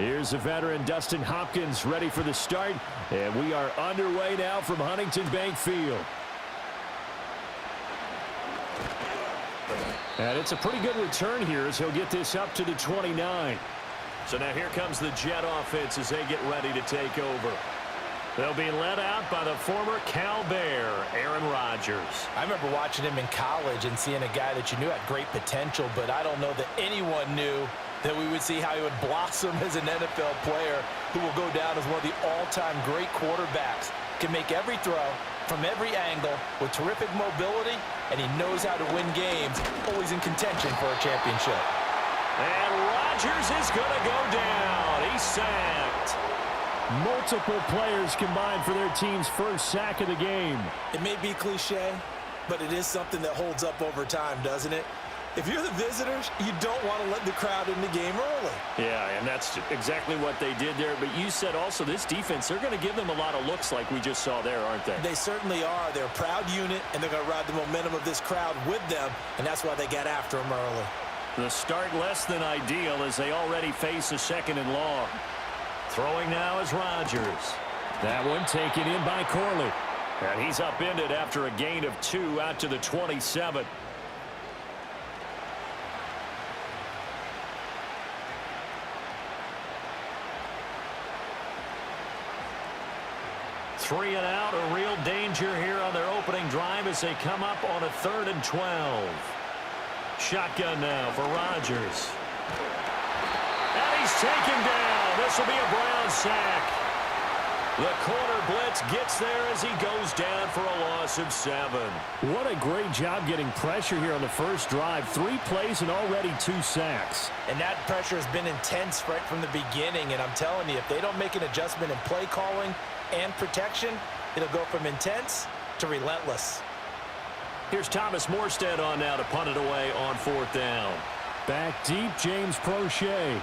Here's the veteran Dustin Hopkins ready for the start. And we are underway now from Huntington Bank Field. And it's a pretty good return here as he'll get this up to the 29. So now here comes the Jet offense as they get ready to take over. They'll be led out by the former Cal Bear, Aaron Rodgers. I remember watching him in college and seeing a guy that you knew had great potential, but I don't know that anyone knew that we would see how he would blossom as an NFL player who will go down as one of the all-time great quarterbacks. Can make every throw from every angle with terrific mobility, and he knows how to win games, always in contention for a championship. And Rodgers is going to go down. He's sacked. Multiple players combined for their team's first sack of the game. It may be cliche, but it is something that holds up over time, doesn't it? If you're the visitors, you don't want to let the crowd in the game early. Yeah, and that's exactly what they did there. But you said also this defense, they're going to give them a lot of looks like we just saw there, aren't they? They certainly are. They're a proud unit, and they're going to ride the momentum of this crowd with them, and that's why they got after them early. The start less than ideal as they already face a second and long. Throwing now is Rodgers. That one taken in by Corley. And he's upended after a gain of 2 out to the 27. Three and out, a real danger here on their opening drive as they come up on a 3rd and 12. Shotgun now for Rodgers. And he's taken down. This will be a Brown sack. The corner blitz gets there as he goes down for a loss of 7. What a great job getting pressure here on the first drive. 3 plays and already 2 sacks. And that pressure has been intense right from the beginning. And I'm telling you, if they don't make an adjustment in play calling and protection, it'll go from intense to relentless. Here's Thomas Morstead on now to punt it away on 4th down. Back deep, James Prochet.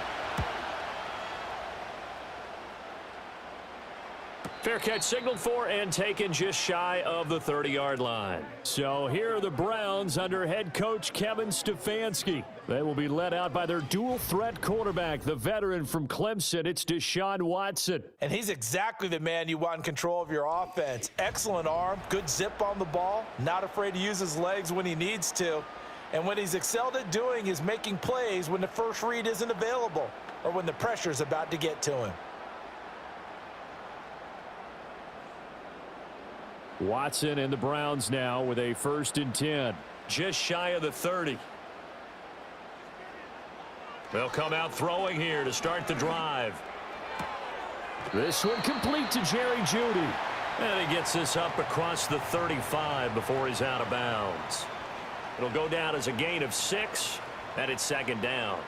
Fair catch signaled for and taken just shy of the 30-yard line. So here are the Browns under head coach Kevin Stefanski. They will be led out by their dual-threat quarterback, the veteran from Clemson. It's Deshaun Watson. And he's exactly the man you want in control of your offense. Excellent arm, good zip on the ball, not afraid to use his legs when he needs to. And what he's excelled at doing is making plays when the first read isn't available or when the pressure's about to get to him. Watson and the Browns now with a 1st and 10. Just shy of the 30. They'll come out throwing here to start the drive. This one complete to Jerry Jeudy. And he gets this up across the 35 before he's out of bounds. It'll go down as a gain of 6, and it's 2nd down.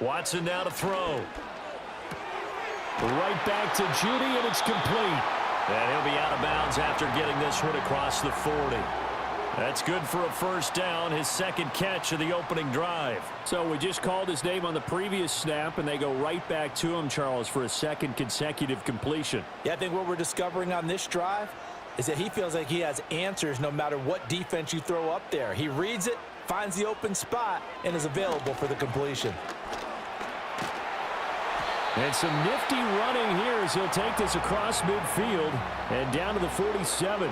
Watson now to throw. Right back to Jeudy, and it's complete. And he'll be out of bounds after getting this one across the 40. That's good for a 1st down, his 2nd catch of the opening drive. So we just called his name on the previous snap, and they go right back to him, Charles, for a 2nd consecutive completion. Yeah, I think what we're discovering on this drive is that he feels like he has answers no matter what defense you throw up there. He reads it, finds the open spot, and is available for the completion. And some nifty running here as he'll take this across midfield and down to the 47.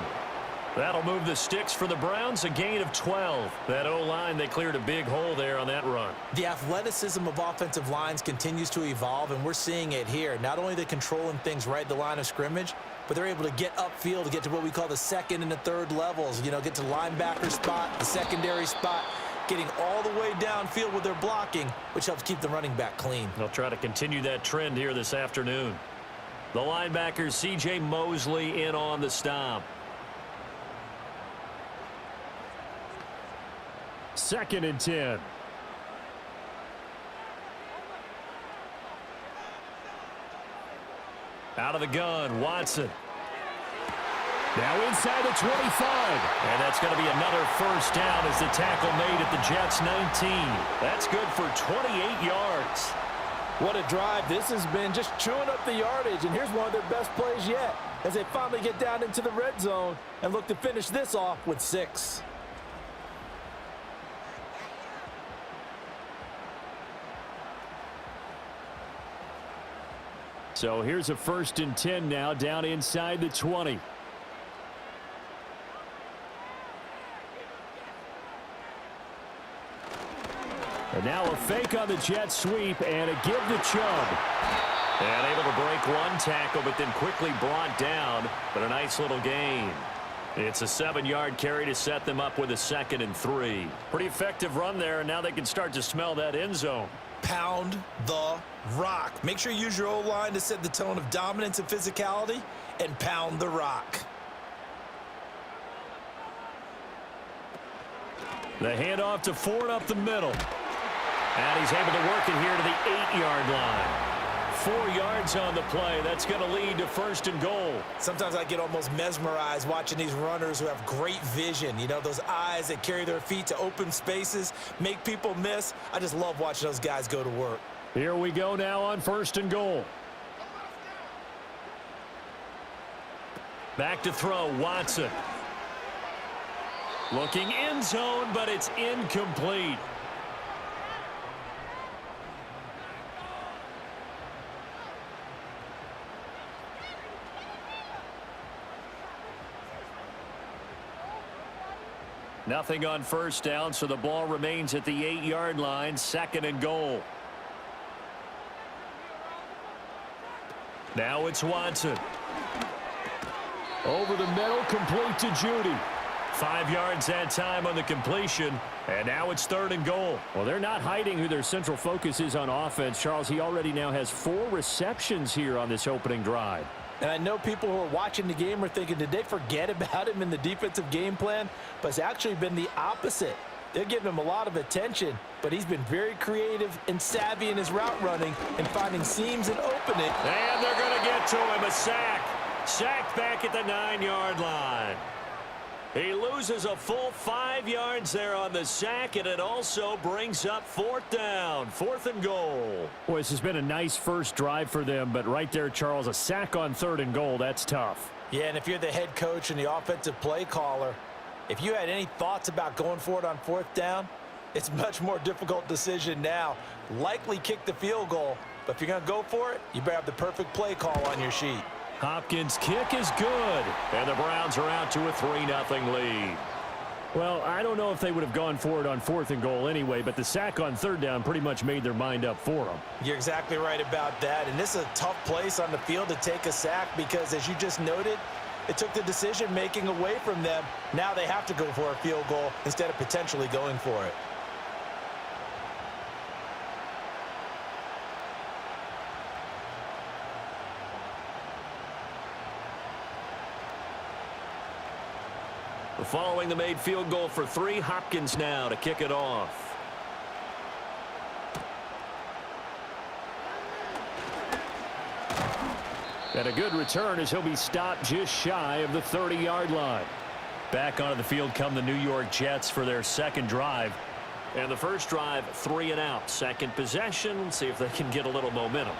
That'll move the sticks for the Browns, a gain of 12. That O-line, they cleared a big hole there on that run. The athleticism of offensive lines continues to evolve, and we're seeing it here. Not only are they controlling things right at the line of scrimmage, but they're able to get upfield to get to what we call the 2nd and the 3rd levels. You know, get to linebacker spot, the secondary spot, getting all the way downfield with their blocking, which helps keep the running back clean. They'll try to continue that trend here this afternoon. The linebacker, C.J. Mosley, in on the stop. 2nd and 10. Out of the gun, Watson. Now inside the 25. And that's going to be another 1st down as the tackle made at the Jets' 19. That's good for 28 yards. What a drive this has been, just chewing up the yardage. And here's one of their best plays yet as they finally get down into the red zone and look to finish this off with 6. So here's a 1st and 10 now down inside the 20. And now a fake on the jet sweep and a give to Chubb. And able to break one tackle, but then quickly brought down. But a nice little gain. It's a 7-yard carry to set them up with a 2nd and 3. Pretty effective run there, and now they can start to smell that end zone. Pound the rock. Make sure you use your O-line to set the tone of dominance and physicality, and pound the rock. The handoff to Ford up the middle. And he's able to work it here to the 8-yard line. 4 yards on the play. That's going to lead to 1st and goal. Sometimes I get almost mesmerized watching these runners who have great vision. You know, those eyes that carry their feet to open spaces, make people miss. I just love watching those guys go to work. Here we go now on 1st and goal. Back to throw, Watson. Looking end zone, but it's incomplete. Nothing on 1st down, so the ball remains at the 8-yard line, 2nd and goal. Now it's Watson. Over the middle, complete to Judy. 5 yards that time on the completion, and now it's 3rd and goal. Well, they're not hiding who their central focus is on offense. Charles, he already now has 4 receptions here on this opening drive. And I know people who are watching the game are thinking, did they forget about him in the defensive game plan? But it's actually been the opposite. They're giving him a lot of attention, but he's been very creative and savvy in his route running and finding seams and openings. And they're going to get to him, a sack. Sacked back at the 9-yard line. He loses a full 5 yards there on the sack, and it also brings up 4th down, 4th and goal. Boy, this has been a nice first drive for them, but right there, Charles, a sack on 3rd and goal, that's tough. Yeah, and if you're the head coach and the offensive play caller, if you had any thoughts about going for it on 4th down, it's a much more difficult decision now. Likely kick the field goal, but if you're going to go for it, you better have the perfect play call on your sheet. Hopkins' kick is good, and the Browns are out to a 3-0 lead. Well, I don't know if they would have gone for it on 4th and goal anyway, but the sack on 3rd down pretty much made their mind up for them. You're exactly right about that, and this is a tough place on the field to take a sack because, as you just noted, it took the decision-making away from them. Now they have to go for a field goal instead of potentially going for it. Following the made field goal for 3, Hopkins now to kick it off. And a good return as he'll be stopped just shy of the 30-yard line. Back onto the field come the New York Jets for their 2nd drive. And the first drive, 3 and out. 2nd possession, see if they can get a little momentum.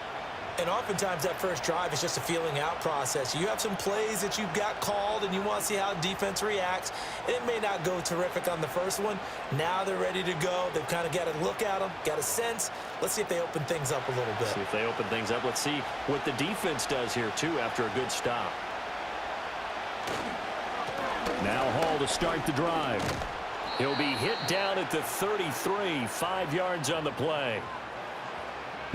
And oftentimes that first drive is just a feeling out process. You have some plays that you've got called and you want to see how defense reacts. It may not go terrific on the first one. Now they're ready to go. They've kind of got to look at them, got a sense. Let's see if they open things up a little bit. See if they open things up. Let's see what the defense does here, too, after a good stop. Now Hall to start the drive. He'll be hit down at the 33, 5 yards on the play.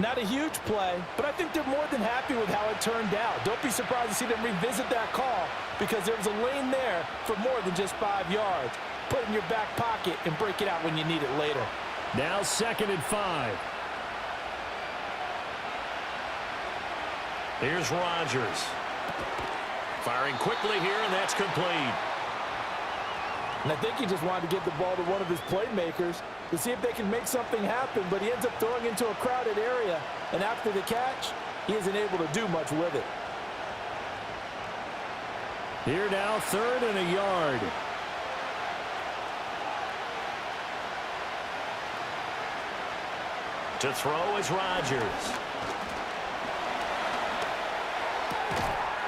Not a huge play, but I think they're more than happy with how it turned out. Don't be surprised to see them revisit that call because there was a lane there for more than just 5 yards. Put it in your back pocket and break it out when you need it later. Now 2nd and 5. Here's Rodgers. Firing quickly here, and that's complete. And I think he just wanted to get the ball to one of his playmakers to see if they can make something happen, but he ends up throwing into a crowded area, and after the catch, he isn't able to do much with it. Here now, 3rd and a yard. To throw is Rodgers.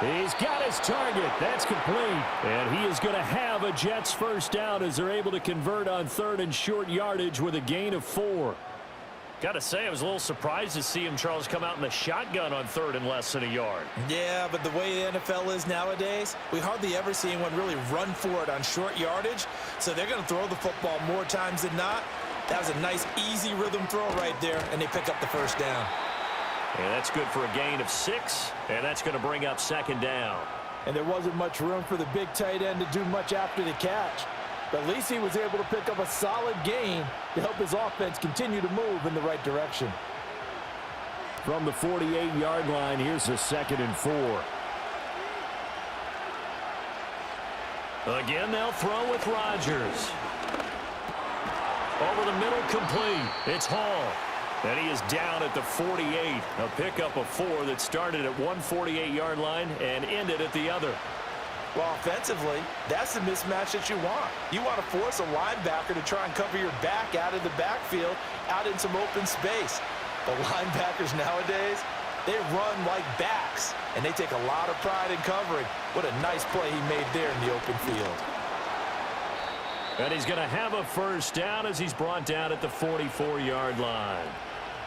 He's got his target. That's complete. And he is going to have a Jets first down as they're able to convert on 3rd and short yardage with a gain of 4. Got to say, I was a little surprised to see him, Charles, come out in the shotgun on 3rd and less than a yard. Yeah, but the way the NFL is nowadays, we hardly ever see anyone really run for it on short yardage. So they're going to throw the football more times than not. That was a nice, easy rhythm throw right there, and they pick up the first down. And that's good for a gain of 6, and that's going to bring up 2nd down. And there wasn't much room for the big tight end to do much after the catch. But at least he was able to pick up a solid gain to help his offense continue to move in the right direction. From the 48-yard line, here's a 2nd and 4. Again, they'll throw with Rodgers. Over the middle, complete. It's Hall. And he is down at the 48. A pickup of 4 that started at one 48-yard line and ended at the other. Well, offensively, that's the mismatch that you want. You want to force a linebacker to try and cover your back out of the backfield, out in some open space. The linebackers nowadays, they run like backs, and they take a lot of pride in covering. What a nice play he made there in the open field. And he's going to have a first down as he's brought down at the 44-yard line.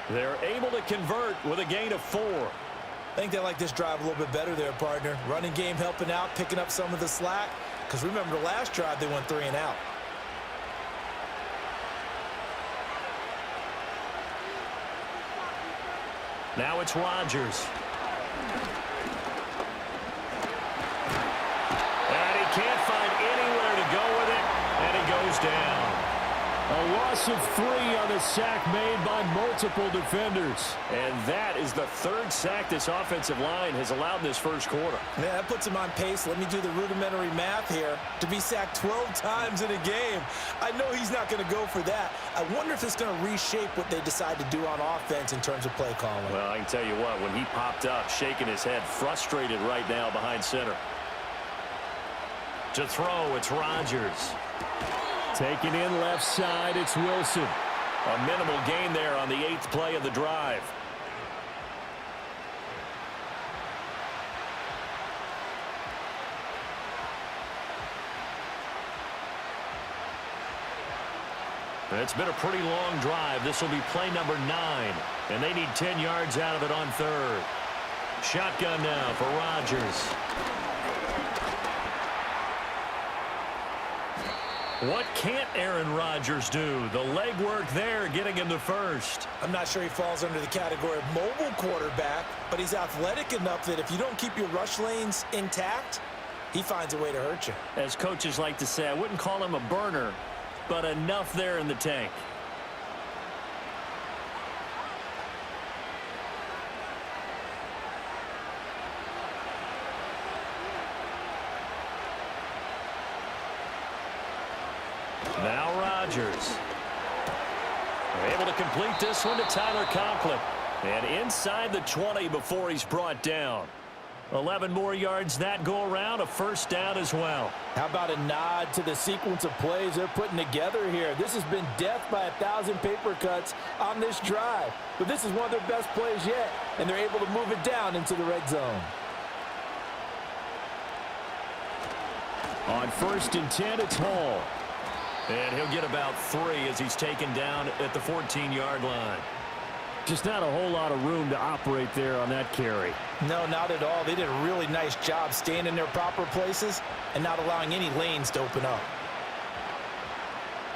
They're able to convert with a gain of 4. I think they like this drive a little bit better there, partner. Running game helping out, picking up some of the slack. Because remember, the last drive, they went 3 and out. Now it's Rodgers. And he can't find anywhere to go with it, and he goes down. A loss of 3 on the sack made by multiple defenders. And that is the 3rd sack this offensive line has allowed in this first quarter. Yeah, that puts him on pace. Let me do the rudimentary math here. To be sacked 12 times in a game. I know he's not going to go for that. I wonder if it's going to reshape what they decide to do on offense in terms of play calling. Well, I can tell you what, when he popped up, shaking his head, frustrated right now behind center. To throw, it's Rodgers. Taken in left side, it's Wilson. A minimal gain there on the 8th play of the drive. It's been a pretty long drive. This will be play number 9. And they need 10 yards out of it on 3rd. Shotgun now for Rodgers. What can't Aaron Rodgers do? The legwork there getting him the first. I'm not sure he falls under the category of mobile quarterback, but he's athletic enough that if you don't keep your rush lanes intact, he finds a way to hurt you. As coaches like to say, I wouldn't call him a burner, but enough there in the tank. Now Rodgers. Able to complete this one to Tyler Conklin. And inside the 20 before he's brought down. 11 more yards that go around, a first down as well. How about a nod to the sequence of plays they're putting together here? This has been death by 1,000 paper cuts on this drive. But this is one of their best plays yet, and they're able to move it down into the red zone. On 1st and 10, it's Hall. And he'll get about 3 as he's taken down at the 14-yard line. Just not a whole lot of room to operate there on that carry. No, not at all. They did a really nice job staying in their proper places and not allowing any lanes to open up.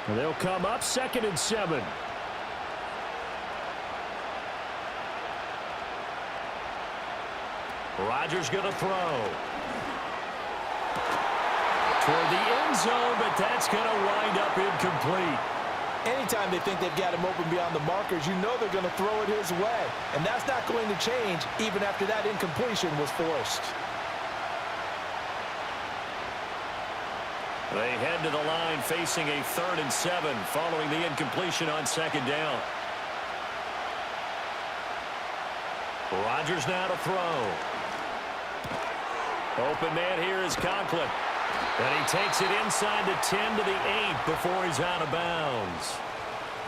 And they'll come up 2nd and 7. Rodgers going to throw. Toward the end zone, but that's going to wind up incomplete. Anytime they think they've got him open beyond the markers, you know they're going to throw it his way. And that's not going to change even after that incompletion was forced. They head to the line facing a 3rd and 7 following the incompletion on 2nd down. Rodgers now to throw. Open man here is Conklin. And he takes it inside the 10 to the 8 before he's out of bounds.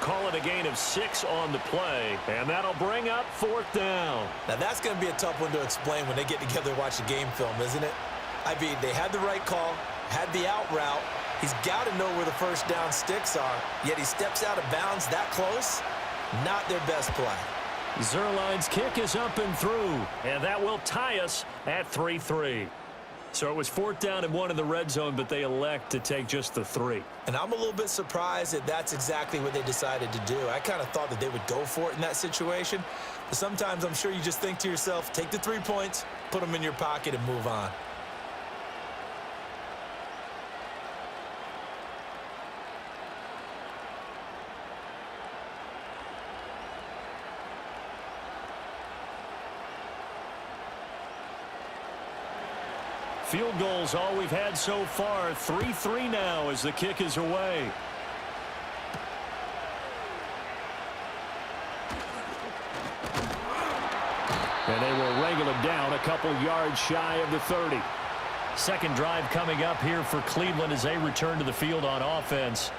Call it a gain of 6 on the play, and that'll bring up 4th down. Now, that's going to be a tough one to explain when they get together and watch the game film, isn't it? I mean, they had the right call, had the out route. He's got to know where the first down sticks are, yet he steps out of bounds that close. Not their best play. Zerline's kick is up and through, and that will tie us at 3-3. So it was 4th down and 1 in the red zone, but they elect to take just the 3. And I'm a little bit surprised that that's exactly what they decided to do. I kind of thought that they would go for it in that situation. But sometimes I'm sure you just think to yourself, take the 3 points, put them in your pocket, and move on. Field goals all we've had so far. 3-3 now as the kick is away. And they will wrangle him down a couple yards shy of the 30. Second drive coming up here for Cleveland as they return to the field on offense.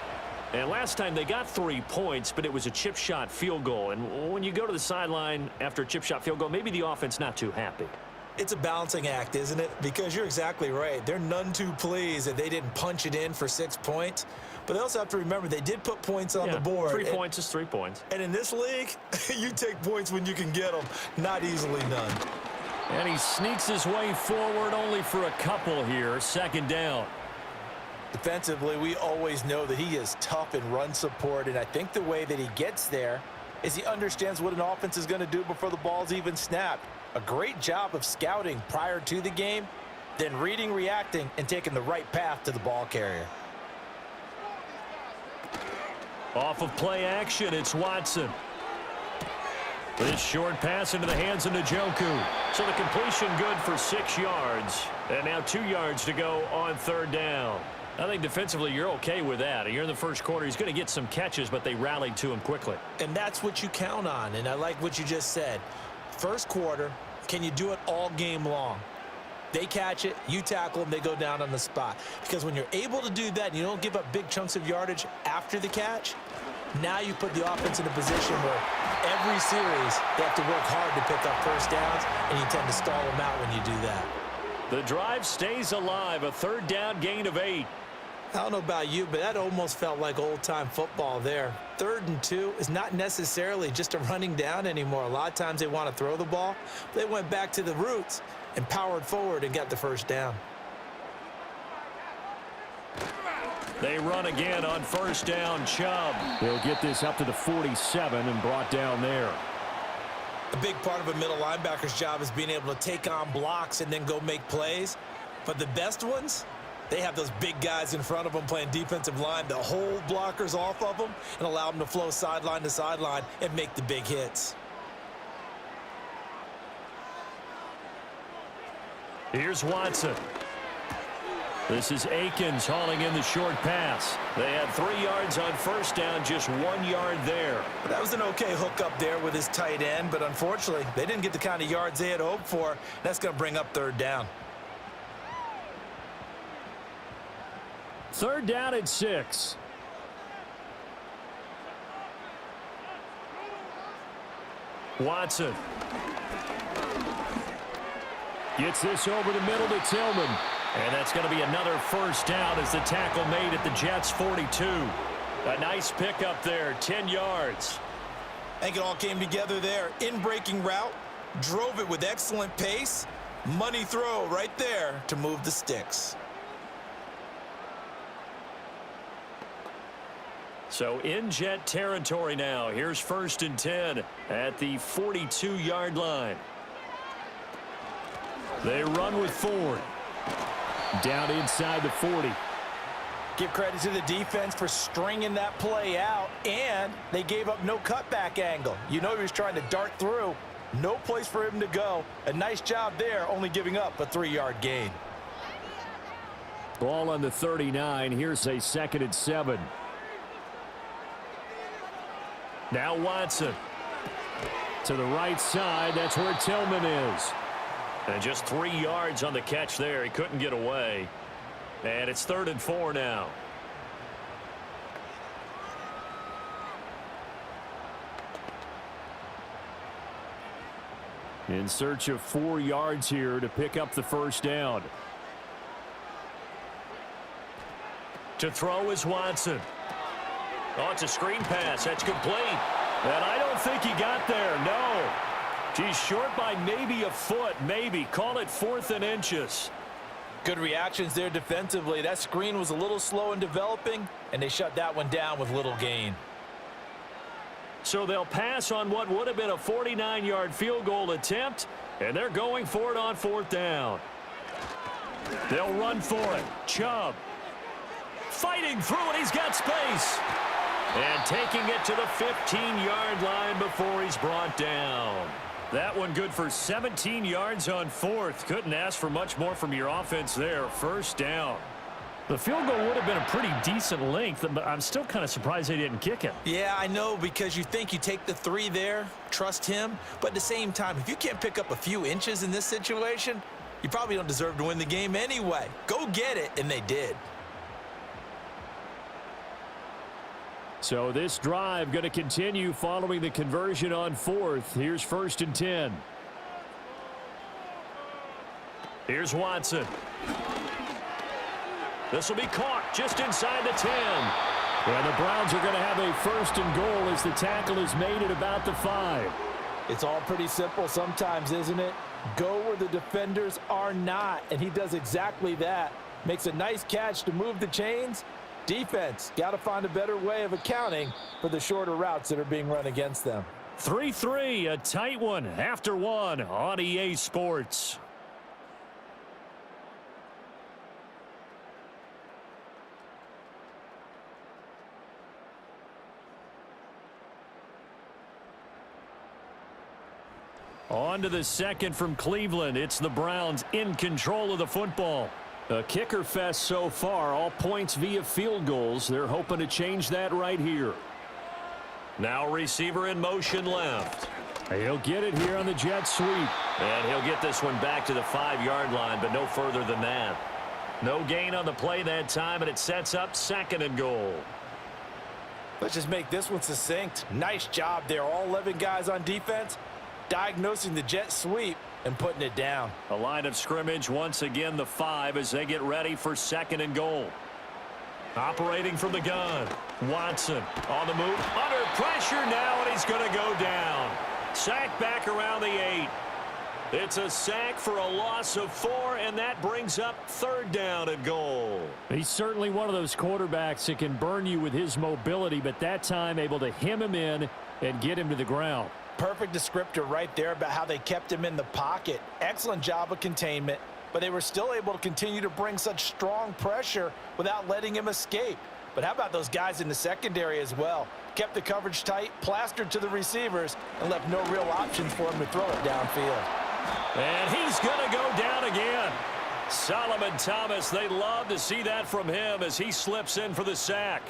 And last time they got 3 points, but it was a chip shot field goal. And when you go to the sideline after a chip shot field goal, maybe the offense not too happy. It's a balancing act, isn't it? Because you're exactly right. They're none too pleased that they didn't punch it in for 6 points. But they also have to remember they did put points on the board. 3 points is 3 points. And in this league, you take points when you can get them. Not easily done. And he sneaks his way forward only for a couple here. 2nd down. Defensively, we always know that he is tough in run support. And I think the way that he gets there is he understands what an offense is going to do before the ball's even snapped. A great job of scouting prior to the game, then reading, reacting, and taking the right path to the ball carrier. Off of play action, it's Watson. This short pass into the hands of Njoku. So the completion good for 6 yards. And now 2 yards to go on 3rd down. I think defensively you're okay with that. You're in the first quarter. He's going to get some catches, but they rallied to him quickly. And that's what you count on, and I like what you just said. First quarter, can you do it all game long? They catch it, you tackle them, they go down on the spot. Because when you're able to do that and you don't give up big chunks of yardage after the catch, now you put the offense in a position where every series they have to work hard to pick up first downs, and you tend to stall them out when you do that. The drive stays alive, a 3rd down gain of 8. I don't know about you, but that almost felt like old-time football there. 3rd and 2 is not necessarily just a running down anymore. A lot of times they want to throw the ball. They went back to the roots and powered forward and got the first down. They run again on 1st down. Chubb. They'll get this up to the 47 and brought down there. A big part of a middle linebacker's job is being able to take on blocks and then go make plays. But the best ones, they have those big guys in front of them playing defensive line that hold blockers off of them and allow them to flow sideline to sideline and make the big hits. Here's Watson. This is Akins hauling in the short pass. They had 3 yards on 1st down, just 1 yard there. That was an okay hook up there with his tight end, but unfortunately, they didn't get the kind of yards they had hoped for. That's going to bring up 3rd down. 3rd down at 6. Watson. Gets this over the middle to Tillman. And that's going to be another 1st down as the tackle made at the Jets' 42. A nice pickup there, 10 yards. I think it all came together there. In-breaking route, drove it with excellent pace. Money throw right there to move the sticks. So in Jet territory now. Here's 1st and 10 at the 42-yard line. They run with Ford. Down inside the 40. Give credit to the defense for stringing that play out, and they gave up no cutback angle. You know he was trying to dart through. No place for him to go. A nice job there, only giving up a 3-yard gain. Ball on the 39. Here's a 2nd and 7. Now Watson. To the right side. That's where Tillman is. And just 3 yards on the catch there. He couldn't get away. And it's 3rd and 4 now. In search of 4 yards here to pick up the first down. To throw is Watson. Oh, it's a screen pass. That's complete. And I don't think he got there. No. He's short by maybe a foot. Maybe. Call it 4th and inches. Good reactions there defensively. That screen was a little slow in developing, and they shut that one down with little gain. So they'll pass on what would have been a 49-yard field goal attempt, and they're going for it on 4th down. They'll run for it. Chubb. Fighting through it. He's got space. And taking it to the 15-yard line before he's brought down. That one good for 17 yards on 4th. Couldn't ask for much more from your offense there. First down. The field goal would have been a pretty decent length, but I'm still kind of surprised they didn't kick it. Yeah, I know, because you think you take the 3 there, trust him. But at the same time, if you can't pick up a few inches in this situation, you probably don't deserve to win the game anyway. Go get it, and they did. So this drive going to continue following the conversion on 4th. Here's 1st and 10. Here's Watson. This will be caught just inside the 10. And the Browns are going to have a 1st and goal as the tackle is made at about the 5. It's all pretty simple sometimes, isn't it? Go where the defenders are not, and he does exactly that. Makes a nice catch to move the chains. Defense, got to find a better way of accounting for the shorter routes that are being run against them. 3-3, a tight one after 1 on EA Sports. On to the second from Cleveland. It's the Browns in control of the football. A kicker fest so far, all points via field goals. They're hoping to change that right here. Now receiver in motion left. He'll get it here on the jet sweep. And he'll get this one back to the 5-yard line, but no further than that. No gain on the play that time, and it sets up 2nd and goal. Let's just make this one succinct. Nice job there. All 11 guys on defense, diagnosing the jet sweep and putting it down. A line of scrimmage, once again the 5 as they get ready for 2nd and goal. Operating from the gun. Watson on the move. Under pressure now, and he's going to go down. Sack back around the 8. It's a sack for a loss of 4, and that brings up 3rd down and goal. He's certainly one of those quarterbacks that can burn you with his mobility, but that time able to hem him in and get him to the ground. Perfect descriptor right there about how they kept him in the pocket. Excellent job of containment, but they were still able to continue to bring such strong pressure without letting him escape. But how about those guys in the secondary as well? Kept the coverage tight, plastered to the receivers, and left no real options for him to throw it downfield. And he's going to go down again. Solomon Thomas, they love to see that from him as he slips in for the sack.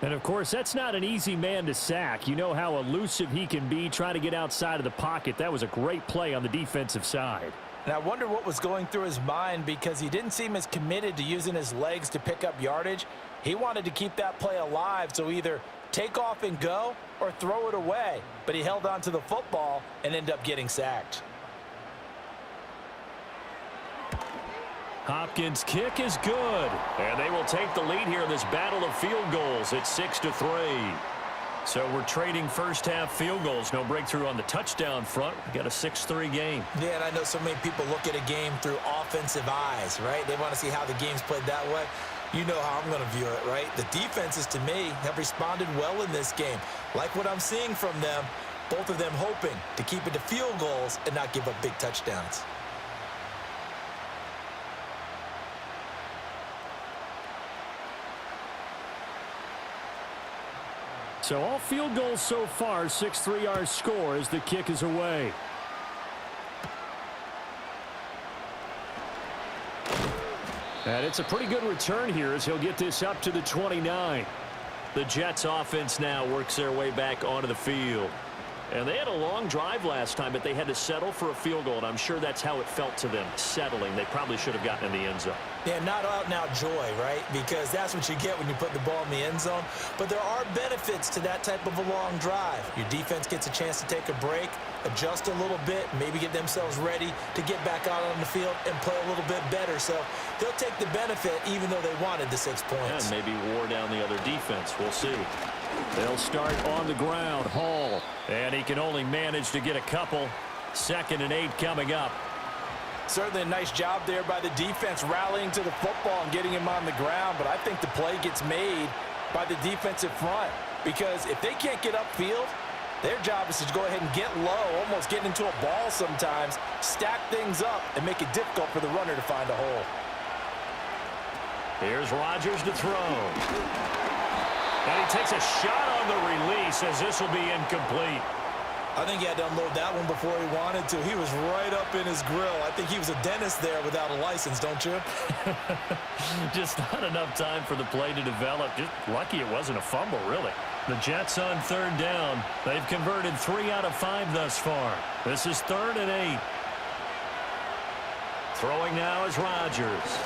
And, of course, that's not an easy man to sack. You know how elusive he can be trying to get outside of the pocket. That was a great play on the defensive side. And I wonder what was going through his mind, because he didn't seem as committed to using his legs to pick up yardage. He wanted to keep that play alive, so either take off and go or throw it away. But he held on to the football and ended up getting sacked. Hopkins' kick is good. And they will take the lead here in this battle of field goals at 6-3. So we're trading first half field goals. No breakthrough on the touchdown front. We got a 6-3 game. Yeah, and I know so many people look at a game through offensive eyes, right? They want to see how the game's played that way. You know how I'm going to view it, right? The defenses, to me, have responded well in this game. Like what I'm seeing from them, both of them hoping to keep it to field goals and not give up big touchdowns. So all field goals so far, 6-3 our score as the kick is away. And it's a pretty good return here as he'll get this up to the 29. The Jets offense now works their way back onto the field. And they had a long drive last time, but they had to settle for a field goal, and I'm sure that's how it felt to them, settling. They probably should have gotten in the end zone. Yeah, not out-and-out joy, right? Because that's what you get when you put the ball in the end zone. But there are benefits to that type of a long drive. Your defense gets a chance to take a break, adjust a little bit, maybe get themselves ready to get back out on the field and play a little bit better. So they'll take the benefit even though they wanted the 6 points. And maybe wore down the other defense. We'll see. They'll start on the ground. Hall. And he can only manage to get a couple. 2nd and 8 coming up. Certainly a nice job there by the defense rallying to the football and getting him on the ground. But I think the play gets made by the defensive front. Because if they can't get upfield, their job is to go ahead and get low, almost getting into a ball sometimes, stack things up, and make it difficult for the runner to find a hole. Here's Rodgers to throw. And he takes a shot on the release as this will be incomplete. I think he had to unload that one before he wanted to. He was right up in his grill. I think he was a dentist there without a license, don't you? Just not enough time for the play to develop. Just lucky it wasn't a fumble, really. The Jets on 3rd down. They've converted 3 out of 5 thus far. This is 3rd and 8. Throwing now is Rodgers.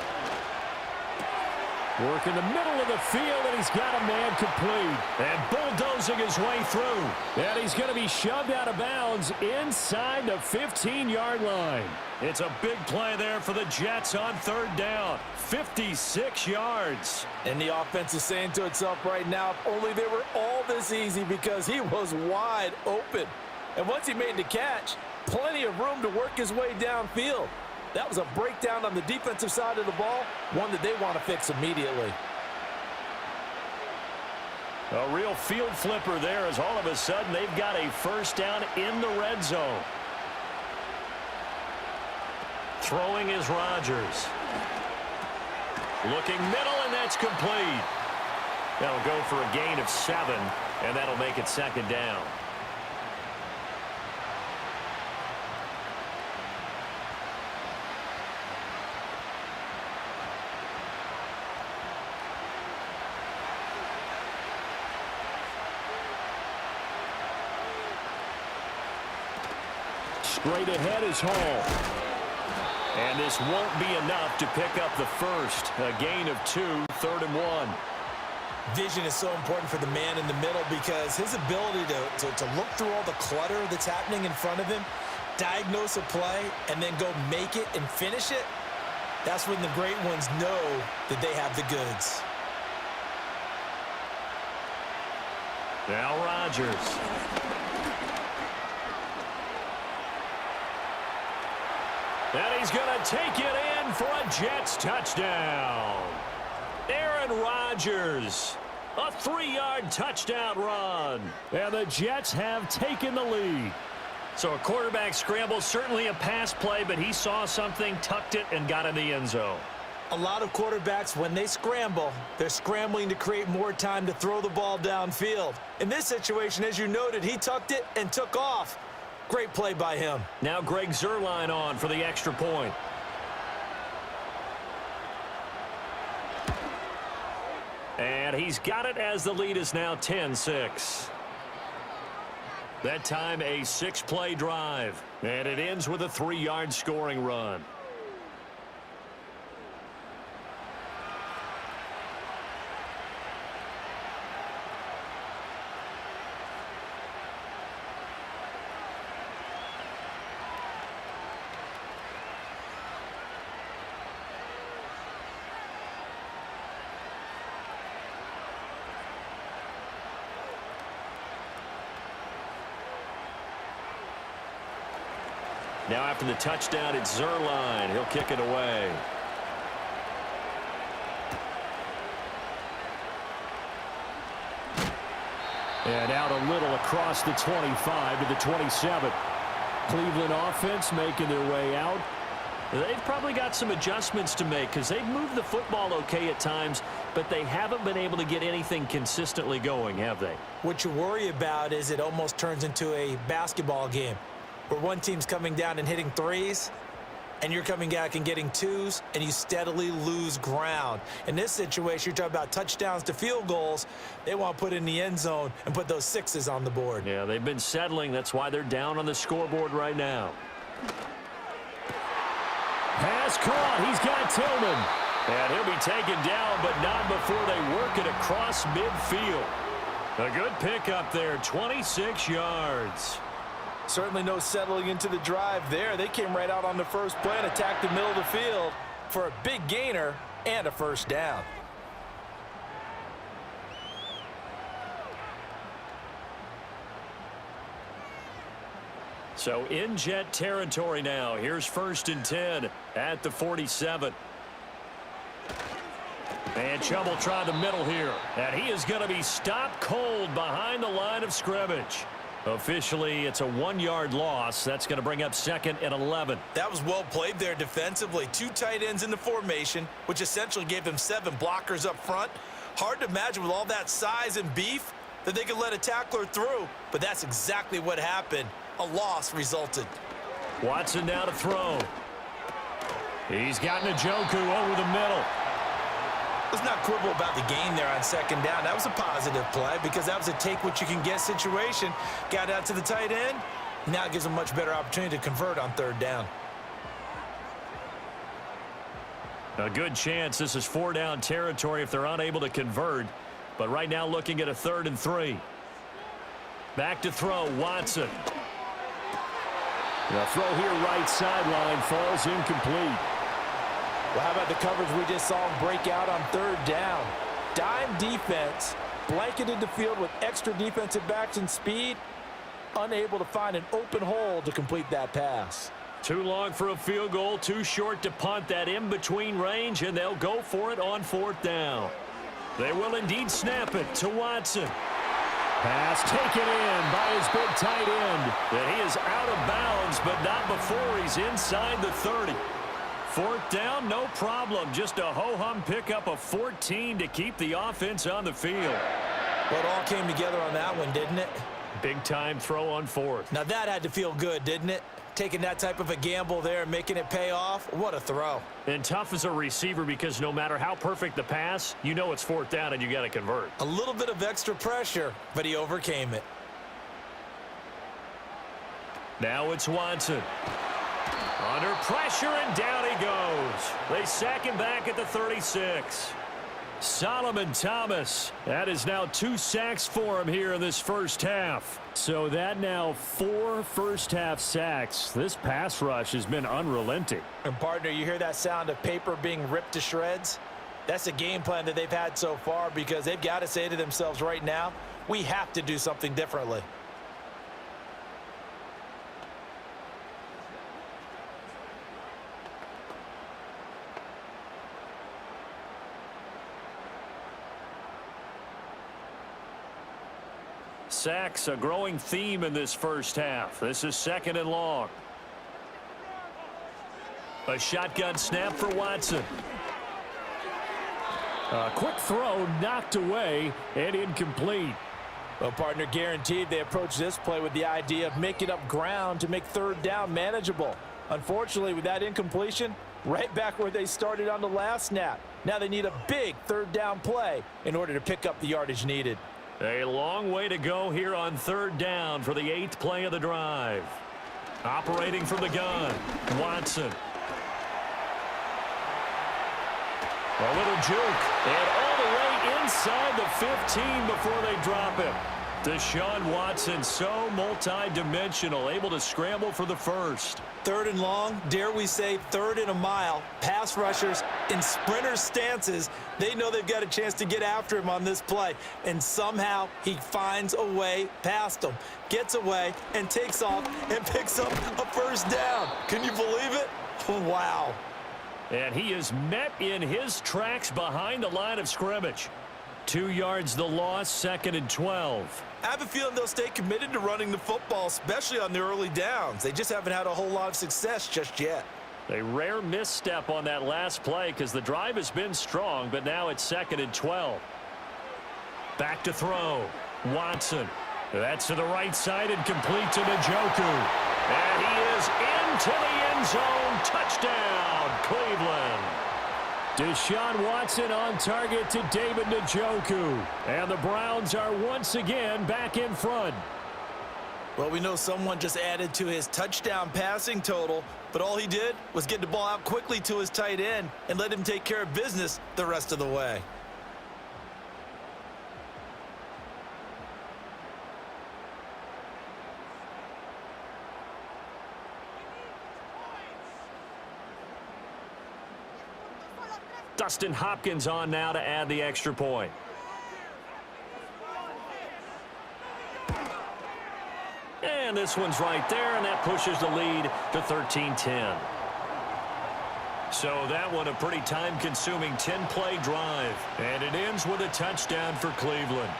Work in the middle of the field, and he's got a man complete. And bulldozing his way through. And he's going to be shoved out of bounds inside the 15-yard line. It's a big play there for the Jets on 3rd down. 56 yards. And the offense is saying to itself right now, if only they were all this easy, because he was wide open. And once he made the catch, plenty of room to work his way downfield. That was a breakdown on the defensive side of the ball, one that they want to fix immediately. A real field flipper there as all of a sudden they've got a 1st down in the red zone. Throwing is Rodgers. Looking middle, and that's complete. That'll go for a gain of 7, and that'll make it 2nd down. Straight ahead is Hall. And this won't be enough to pick up the 1st. A gain of 2, 3rd and 1. Vision is so important for the man in the middle because his ability to look through all the clutter that's happening in front of him, diagnose a play, and then go make it and finish it, that's when the great ones know that they have the goods. Now Rodgers. And he's going to take it in for a Jets touchdown. Aaron Rodgers, a 3-yard touchdown run. And the Jets have taken the lead. So a quarterback scramble, certainly a pass play, but he saw something, tucked it, and got in the end zone. A lot of quarterbacks, when they scramble, they're scrambling to create more time to throw the ball downfield. In this situation, as you noted, he tucked it and took off. Great play by him. Now Greg Zuerlein on for the extra point. And he's got it as the lead is now 10-6. That time a 6-play drive. And it ends with a 3-yard scoring run. Now after the touchdown, it's Zuerlein. He'll kick it away. And out a little across the 25 to the 27. Cleveland offense making their way out. They've probably got some adjustments to make because they've moved the football okay at times, but they haven't been able to get anything consistently going, have they? What you worry about is it almost turns into a basketball game where one team's coming down and hitting threes, and you're coming back and getting twos, and you steadily lose ground. In this situation, you're talking about touchdowns to field goals. They want to put in the end zone and put those 6s on the board. Yeah, they've been settling. That's why they're down on the scoreboard right now. Pass caught. He's got Tillman. And he'll be taken down, but not before they work it across midfield. A good pickup there, 26 yards. Certainly no settling into the drive there. They came right out on the first play and attacked the middle of the field for a big gainer and a first down. So in Jet territory now. Here's 1st and 10 at the 47. And Chubb will try the middle here. And he is going to be stopped cold behind the line of scrimmage. Officially, it's a 1-yard loss. That's going to bring up 2nd and 11. That was well played there defensively. 2 tight ends in the formation, which essentially gave them 7 blockers up front. Hard to imagine with all that size and beef that they could let a tackler through, but that's exactly what happened. A loss resulted. Watson now to throw. He's got Njoku over the middle. Let's not quibble about the gain there on 2nd down. That was a positive play because that was a take-what-you-can-get situation. Got out to the tight end. Now it gives them a much better opportunity to convert on 3rd down. A good chance this is 4-down territory if they're unable to convert. But right now looking at a 3rd and 3. Back to throw, Watson. The throw here right sideline falls incomplete. Well, how about the coverage we just saw him break out on 3rd down? Dime defense, blanketed the field with extra defensive backs and speed, unable to find an open hole to complete that pass. Too long for a field goal, too short to punt that in-between range, and they'll go for it on 4th down. They will indeed snap it to Watson. Pass taken in by his big tight end. And he is out of bounds, but not before he's inside the 30. 4th down, no problem. Just a ho-hum pickup of 14 to keep the offense on the field. Well, it all came together on that one, didn't it? Big-time throw on 4th. Now that had to feel good, didn't it? Taking that type of a gamble there and making it pay off. What a throw. And tough as a receiver because no matter how perfect the pass, you know it's 4th down and you got to convert. A little bit of extra pressure, but he overcame it. Now it's Watson. Under pressure, and down he goes. They sack him back at the 36. Solomon Thomas. That is now 2 sacks for him here in this first half. So that now 4 first-half sacks. This pass rush has been unrelenting. And, partner, you hear that sound of paper being ripped to shreds? That's the game plan that they've had so far because they've got to say to themselves right now, we have to do something differently. Sacks, a growing theme in this first half. This is 2nd and long. A shotgun snap for Watson. A quick throw knocked away and incomplete. Well, partner, guaranteed they approach this play with the idea of making up ground to make 3rd down manageable. Unfortunately, with that incompletion, right back where they started on the last snap. Now they need a big 3rd down play in order to pick up the yardage needed. A long way to go here on 3rd down for the 8th play of the drive. Operating from the gun, Watson. A little juke, and all the way inside the 15 before they drop him. Deshaun Watson, so multi-dimensional, able to scramble for the first. 3rd and long, dare we say 3rd and a mile. Pass rushers in sprinter stances, they know they've got a chance to get after him on this play. And somehow he finds a way past them, gets away and takes off and picks up a first down. Can you believe it? Wow. And he is met in his tracks behind the line of scrimmage. 2 yards the loss, 2nd and 12. I have a feeling they'll stay committed to running the football, especially on the early downs. They just haven't had a whole lot of success just yet. A rare misstep on that last play because the drive has been strong, but now it's 2nd and 12. Back to throw. Watson. That's to the right side and complete to Njoku. And he is into the end zone. Touchdown, Cleveland. Deshaun Watson on target to David Njoku. And the Browns are once again back in front. Well, we know someone just added to his touchdown passing total, but all he did was get the ball out quickly to his tight end and let him take care of business the rest of the way. Dustin Hopkins on now to add the extra point. And this one's right there, and that pushes the lead to 13-10. So that one a pretty time-consuming 10-play drive. And it ends with a touchdown for Cleveland.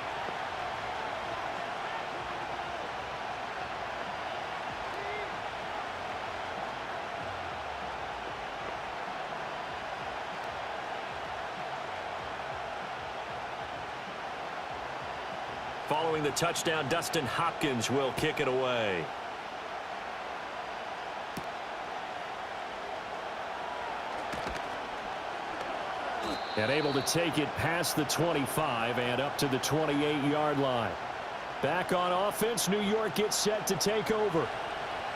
Following the touchdown, Dustin Hopkins will kick it away. And able to take it past the 25 and up to the 28-yard line. Back on offense, New York gets set to take over.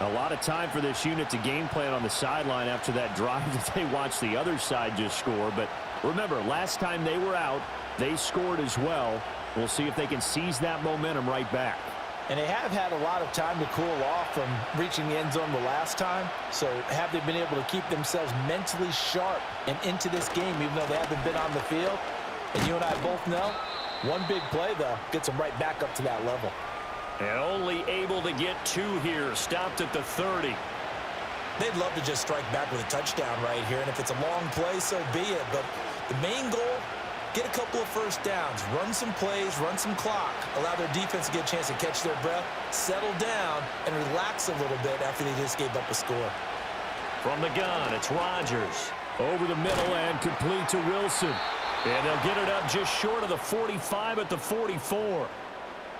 A lot of time for this unit to game plan on the sideline after that drive that they watched the other side just score. But remember, last time they were out, they scored as well. We'll see if they can seize that momentum right back. And they have had a lot of time to cool off from reaching the end zone the last time. So have they been able to keep themselves mentally sharp and into this game, even though they haven't been on the field? And you and I both know, one big play, though, gets them right back up to that level. And only able to get two here, stopped at the 30. They'd love to just strike back with a touchdown right here, and if it's a long play, so be it. But the main goal, get a couple of first downs, run some plays, run some clock, allow their defense to get a chance to catch their breath, settle down, and relax a little bit after they just gave up a score. From the gun, it's Rodgers. Over the middle and complete to Wilson. And they'll get it up just short of the 45 at the 44.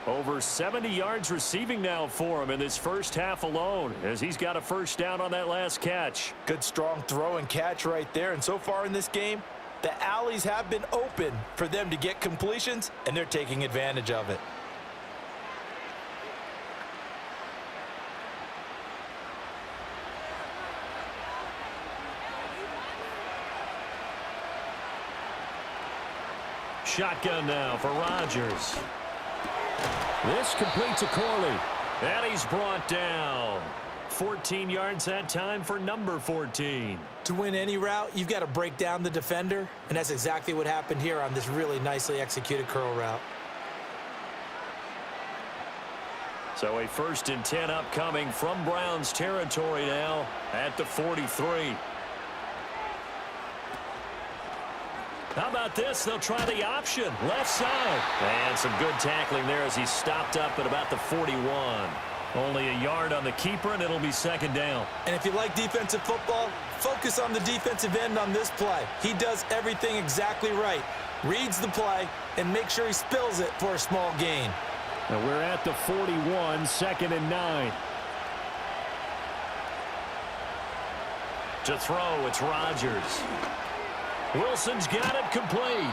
Over 70 yards receiving now for him in this first half alone, as he's got a first down on that last catch. Good strong throw and catch right there. And so far in this game, the alleys have been open for them to get completions, and they're taking advantage of it. Shotgun now for Rodgers. This complete to Corley. And he's brought down. 14 yards that time for number 14. To win any route, you've got to break down the defender, and that's exactly what happened here on this really nicely executed curl route. So a 1st and 10 upcoming from Browns territory now at the 43. How about this? They'll try the option. Left side. And some good tackling there as he stopped up at about the 41. Only a yard on the keeper, and it'll be 2nd down. And if you like defensive football, focus on the defensive end on this play. He does everything exactly right. Reads the play and makes sure he spills it for a small gain. And we're at the 41, 2nd and 9. To throw, it's Rodgers. Wilson's got it complete.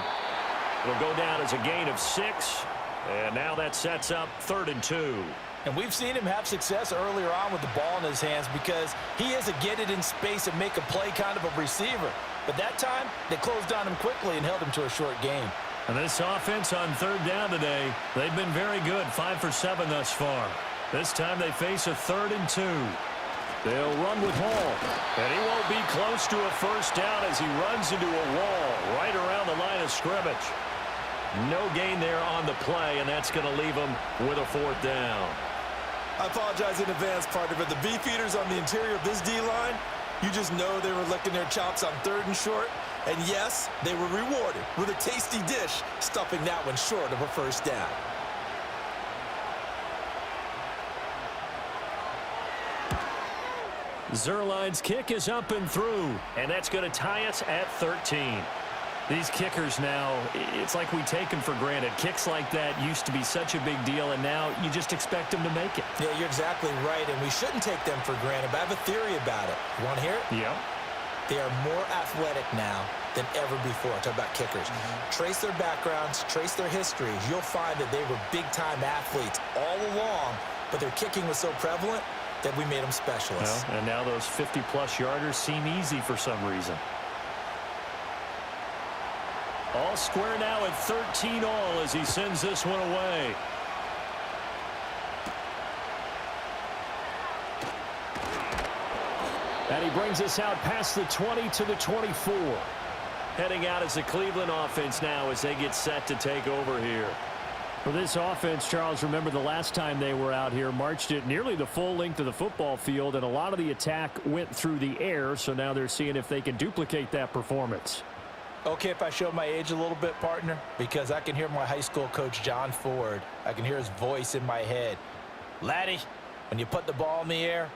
It'll go down as a gain of 6. And now that sets up 3rd and 2. And we've seen him have success earlier on with the ball in his hands because he is a get it in space and make a play kind of a receiver. But that time, they closed on him quickly and held him to a short gain. And this offense on 3rd down today, they've been very good, 5 for 7 thus far. This time they face a 3rd and 2. They'll run with Hall. And he won't be close to a first down as he runs into a wall right around the line of scrimmage. No gain there on the play, and that's going to leave him with a 4th down. I apologize in advance, partner, but the beefeaters on the interior of this D-line, you just know they were licking their chops on 3rd and short. And yes, they were rewarded with a tasty dish, stuffing that one short of a first down. Zerline's kick is up and through, and that's going to tie us at 13. These kickers now, it's like we take them for granted. Kicks like that used to be such a big deal, and now you just expect them to make it. Yeah, you're exactly right, and we shouldn't take them for granted, but I have a theory about it. You want to hear it? Yeah. They are more athletic now than ever before. Talk about kickers. Trace their backgrounds, trace their histories. You'll find that they were big-time athletes all along, but their kicking was so prevalent that we made them specialists. Well, and now those 50-plus yarders seem easy for some reason. All square now at 13 all as he sends this one away. And he brings us out past the 20 to the 24. Heading out as the Cleveland offense now as they get set to take over here. For this offense, Charles, remember the last time they were out here, marched it nearly the full length of the football field, and a lot of the attack went through the air, so now they're seeing if they can duplicate that performance. Okay, if I show my age a little bit, partner, because I can hear my high school coach, John Ford. I can hear his voice in my head. Laddie, when you put the ball in the air,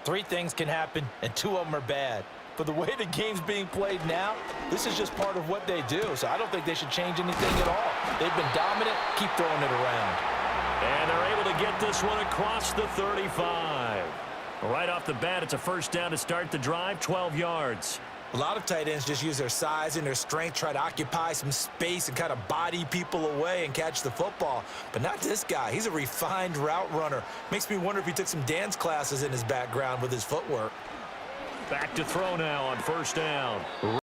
3 things can happen, and 2 of them are bad. For the way the game's being played now, this is just part of what they do, so I don't think they should change anything at all. They've been dominant. Keep throwing it around. And they're able to get this one across the 35. Right off the bat, it's a first down to start the drive, 12 yards. A lot of tight ends just use their size and their strength, try to occupy some space and kind of body people away and catch the football. But not this guy. He's a refined route runner. Makes me wonder if he took some dance classes in his background with his footwork. Back to throw now on first down.